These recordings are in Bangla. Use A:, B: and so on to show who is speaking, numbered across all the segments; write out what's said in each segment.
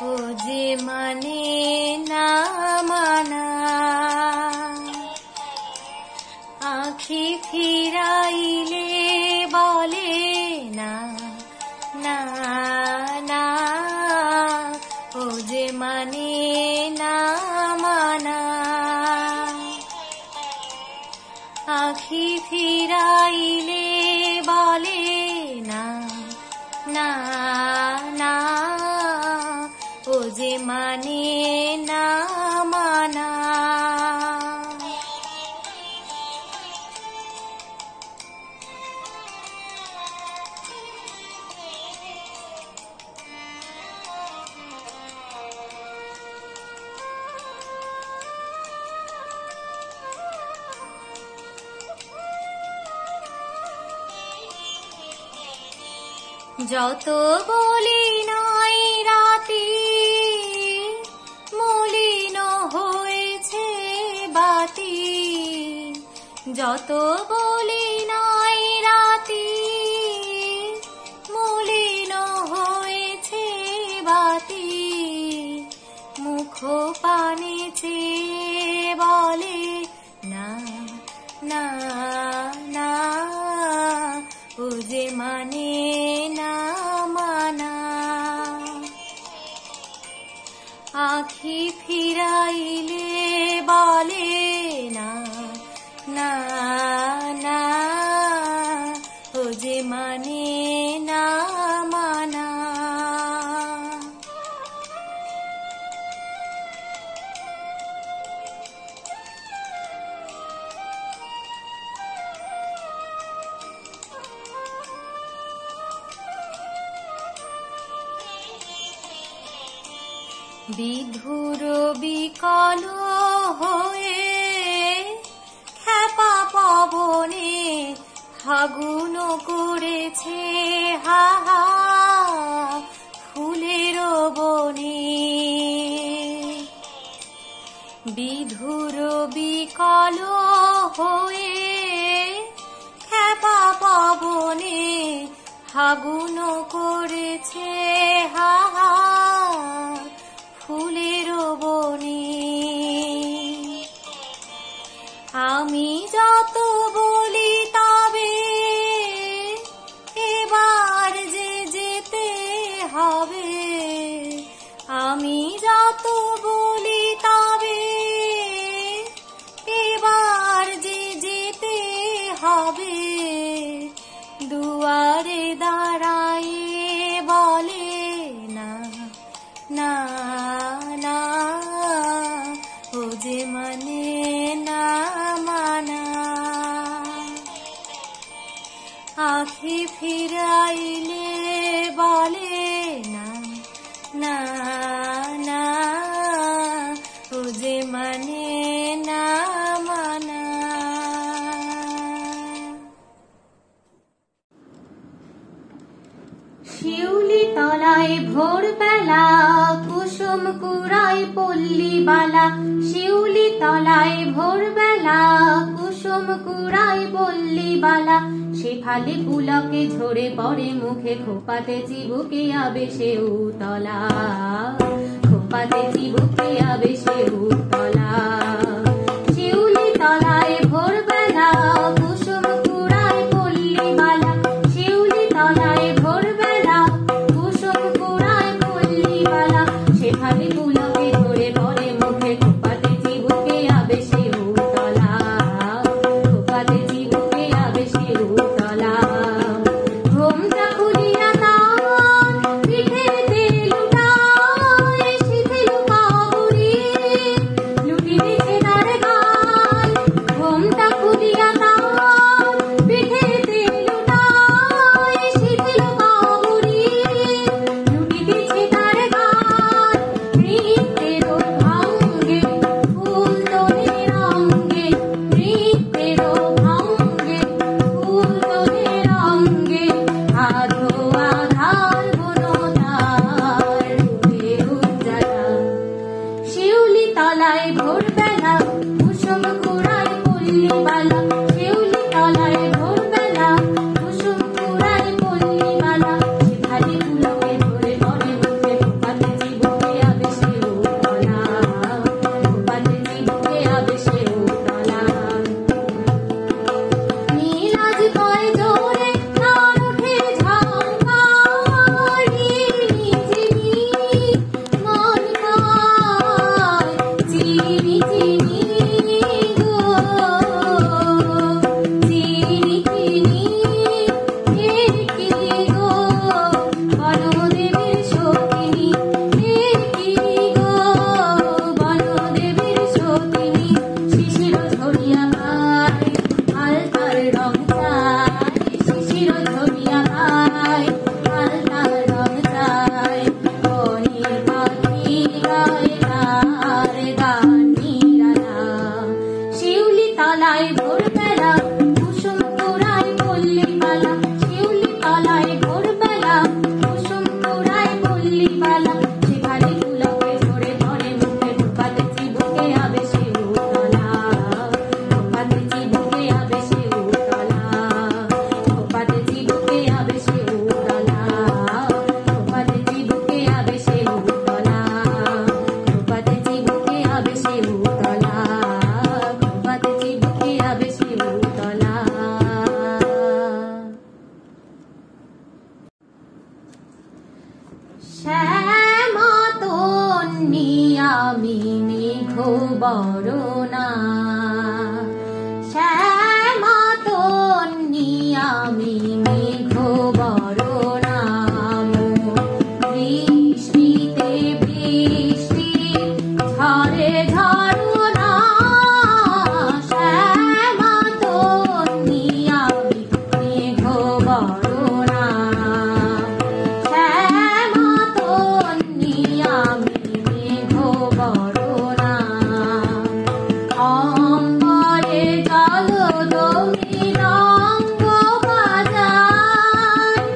A: ও যে মানে না মানা, আঁখি ফিরাইলে বলে না না না, ও যে মানে না মানা, আঁখি ফিরাইলে বলে না না না, ও যে মানে না মানা। যত বলি নাই রাতি মলিন হয়েছে বাতি, যত বলি নাই রাতি মলিন হয়েছে বাতি, মুখ পানে চেয়ে বলে না না না, ও যে মানে না মানা, আঁখি ফিরাইলে বলে না না না, ও যে মানে না মানা। বিধুর বিকল হয়ে খেপা পবনে ফাগুন করেছে হাহা ফুলের বনে, বিধুর বিকল হয়ে খেপা পবনে ফাগুন করেছে হাহা ফুলের বনে। আমি যত বলি তবে এবার যে যেতে হবে, আমি যত বলি তবে এবার যে যেতে হবে, দুয়ারে দাঁড়ায় বলে না না না, ও যে মানে না মানা, আঁখি ফিরাইলে বলে না না না, ও যে মানে না মানা। শিউলি তলায় ভোরবেলা কুসুম কুড়াই পল্লী বালা, শিউলি তলায় ভোরবেলা কুসুম কুড়াই পল্লী বালা, শেফালি পুলকে ঝরে পড়ে মুখে খোপাতে চিবুকে আবেশে উতলা, খোপাতে চিবুকে আবেশে উতলা। শিউলি তলায় ভোরবেলা কুসুম কুড়াই পল্লী বালা, শিউলি তলায় ভোরবেলা কুসুম কুড়াই পল্লী বালা, শেফালি পুলকে ঝরে পড়ে মুখে খোপাতে চিবুকে আবেশে উতলা, খোপাতে চিবুকে আবেশে উতলা। ঘোমটা খুলিয়া তার পিঠেতে লুটায় শিথিল কাবুরি, শ্যামা তন্নি আমি মেঘ বরণা, শ্যামা তন্নি আমি মেঘ বরণা। বৃষ্টিতে বৃষ্টি ঝরে ঝরনা, শ্যামা তন্নি আমি মেঘ বরণা, শ্যামা তন্নি আমি মেঘ বরণা। অম্বরে জলদমৃদঙ্গ বাজায়,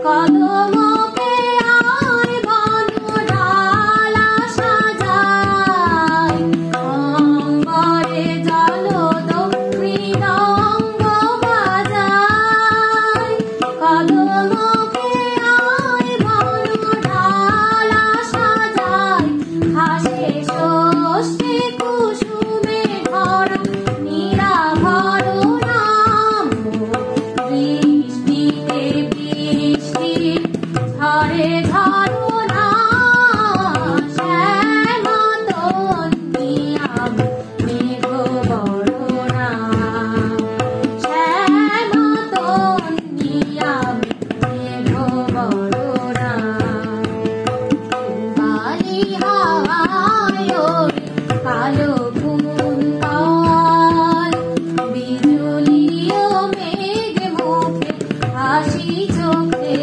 A: কদমকে আয় বনডালা সাজায়। অম্বরে জলদমৃদঙ্গ বাজায়, কদমকে আয় বনডালা সাজায়। হাসে ষষ্ঠী কুসুমে ভরা নিরাভর নাম, বৃষ্টিতে বৃষ্টি ঝরে ঝরনা, শ্যামা তন্নি আমি মেঘ বরণা, শ্যামা তন্নি আমি মেঘ বরণা। বালি হাওয়ায় ওড়ে কালো কুন্তল, বিজুলিও মেঘ মুখে হাসি চোখে